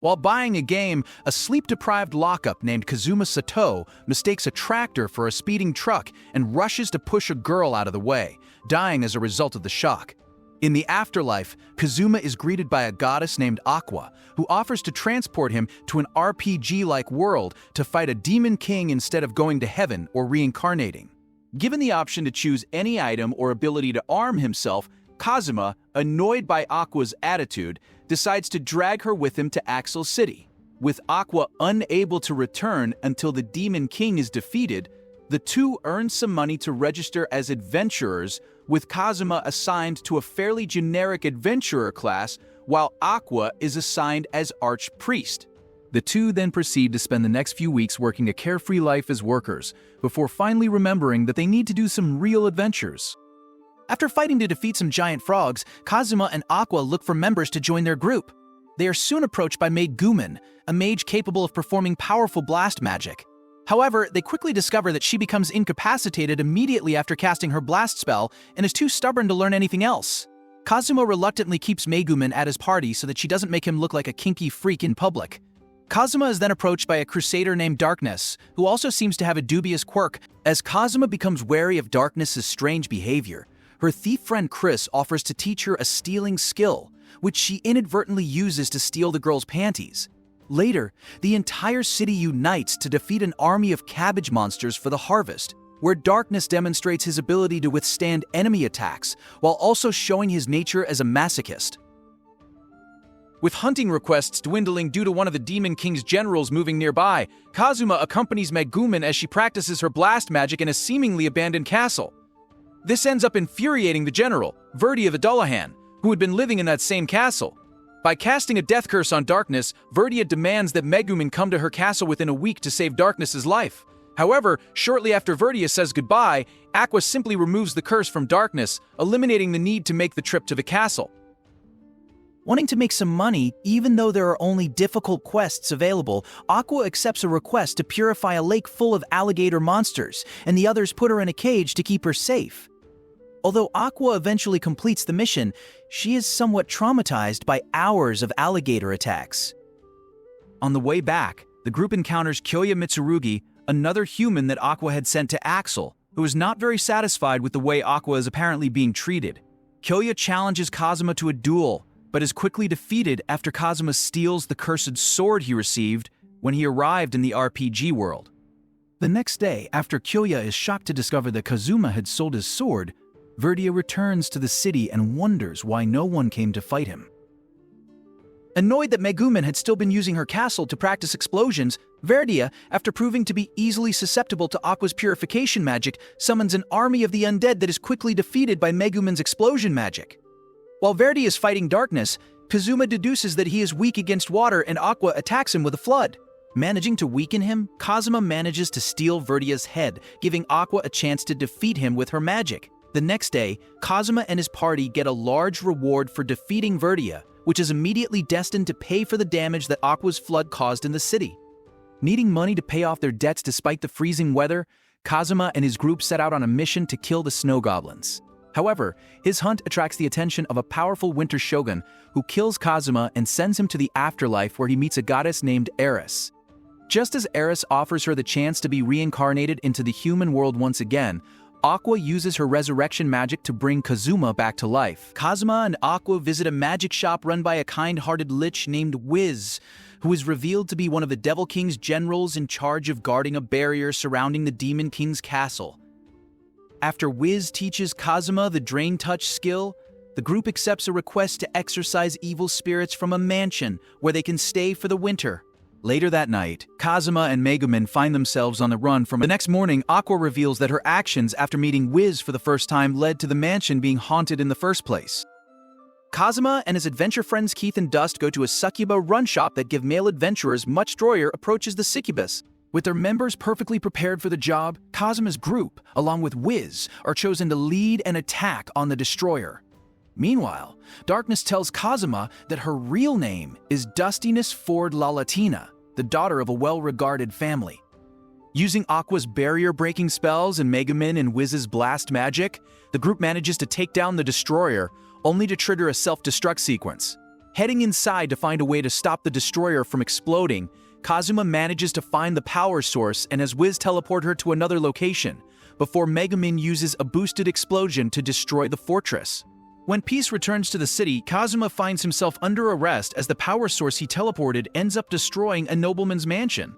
While buying a game, a sleep-deprived lockup named Kazuma Satou mistakes a tractor for a speeding truck and rushes to push a girl out of the way, dying as a result of the shock. In the afterlife, Kazuma is greeted by a goddess named Aqua, who offers to transport him to an RPG-like world to fight a demon king instead of going to heaven or reincarnating. Given the option to choose any item or ability to arm himself, Kazuma, annoyed by Aqua's attitude, decides to drag her with him to Axel City. With Aqua unable to return until the Demon King is defeated, the two earn some money to register as adventurers, with Kazuma assigned to a fairly generic adventurer class, while Aqua is assigned as Archpriest. The two then proceed to spend the next few weeks working a carefree life as workers, before finally remembering that they need to do some real adventures. After fighting to defeat some giant frogs, Kazuma and Aqua look for members to join their group. They are soon approached by Megumin, a mage capable of performing powerful blast magic. However, they quickly discover that she becomes incapacitated immediately after casting her blast spell and is too stubborn to learn anything else. Kazuma reluctantly keeps Megumin at his party so that she doesn't make him look like a kinky freak in public. Kazuma is then approached by a crusader named Darkness, who also seems to have a dubious quirk. As Kazuma becomes wary of Darkness's strange behavior, her thief friend Chris offers to teach her a stealing skill, which she inadvertently uses to steal the girl's panties. Later, the entire city unites to defeat an army of cabbage monsters for the harvest, where Darkness demonstrates his ability to withstand enemy attacks, while also showing his nature as a masochist. With hunting requests dwindling due to one of the Demon King's generals moving nearby, Kazuma accompanies Megumin as she practices her blast magic in a seemingly abandoned castle. This ends up infuriating the general, Verdia the Dullahan, who had been living in that same castle. By casting a death curse on Darkness, Verdia demands that Megumin come to her castle within a week to save Darkness's life. However, shortly after Verdia says goodbye, Aqua simply removes the curse from Darkness, eliminating the need to make the trip to the castle. Wanting to make some money, even though there are only difficult quests available, Aqua accepts a request to purify a lake full of alligator monsters, and the others put her in a cage to keep her safe. Although Aqua eventually completes the mission, she is somewhat traumatized by hours of alligator attacks. On the way back, the group encounters Kyoya Mitsurugi, another human that Aqua had sent to Axel, who is not very satisfied with the way Aqua is apparently being treated. Kyoya challenges Kazuma to a duel, but is quickly defeated after Kazuma steals the cursed sword he received when he arrived in the RPG world. The next day, after Kyoya is shocked to discover that Kazuma had sold his sword, Verdia returns to the city and wonders why no one came to fight him. Annoyed that Megumin had still been using her castle to practice explosions, Verdia, after proving to be easily susceptible to Aqua's purification magic, summons an army of the undead that is quickly defeated by Megumin's explosion magic. While Verdia is fighting Darkness, Kazuma deduces that he is weak against water and Aqua attacks him with a flood. Managing to weaken him, Kazuma manages to steal Verdia's head, giving Aqua a chance to defeat him with her magic. The next day, Kazuma and his party get a large reward for defeating Verdia, which is immediately destined to pay for the damage that Aqua's flood caused in the city. Needing money to pay off their debts despite the freezing weather, Kazuma and his group set out on a mission to kill the snow goblins. However, his hunt attracts the attention of a powerful winter shogun who kills Kazuma and sends him to the afterlife where he meets a goddess named Eris. Just as Eris offers her the chance to be reincarnated into the human world once again, Aqua uses her resurrection magic to bring Kazuma back to life. Kazuma and Aqua visit a magic shop run by a kind-hearted lich named Wiz, who is revealed to be one of the Devil King's generals in charge of guarding a barrier surrounding the Demon King's castle. After Wiz teaches Kazuma the Drain Touch skill, the group accepts a request to exorcise evil spirits from a mansion where they can stay for the winter. Later that night, Kazuma and Megumin find themselves on the run from. The next morning, Aqua reveals that her actions after meeting Wiz for the first time led to the mansion being haunted in the first place. Kazuma and his adventure friends Keith and Dust go to a succuba run shop that give male adventurers much Destroyer approaches the succubus. With their members perfectly prepared for the job, Kazuma's group, along with Wiz, are chosen to lead an attack on the Destroyer. Meanwhile, Darkness tells Kazuma that her real name is Dustiness Ford Lalatina, the daughter of a well-regarded family. Using Aqua's barrier-breaking spells and Megumin and Wiz's blast magic, the group manages to take down the Destroyer, only to trigger a self-destruct sequence. Heading inside to find a way to stop the destroyer from exploding, Kazuma manages to find the power source and has Wiz teleport her to another location, before Megumin uses a boosted explosion to destroy the fortress. When peace returns to the city, Kazuma finds himself under arrest as the power source he teleported ends up destroying a nobleman's mansion.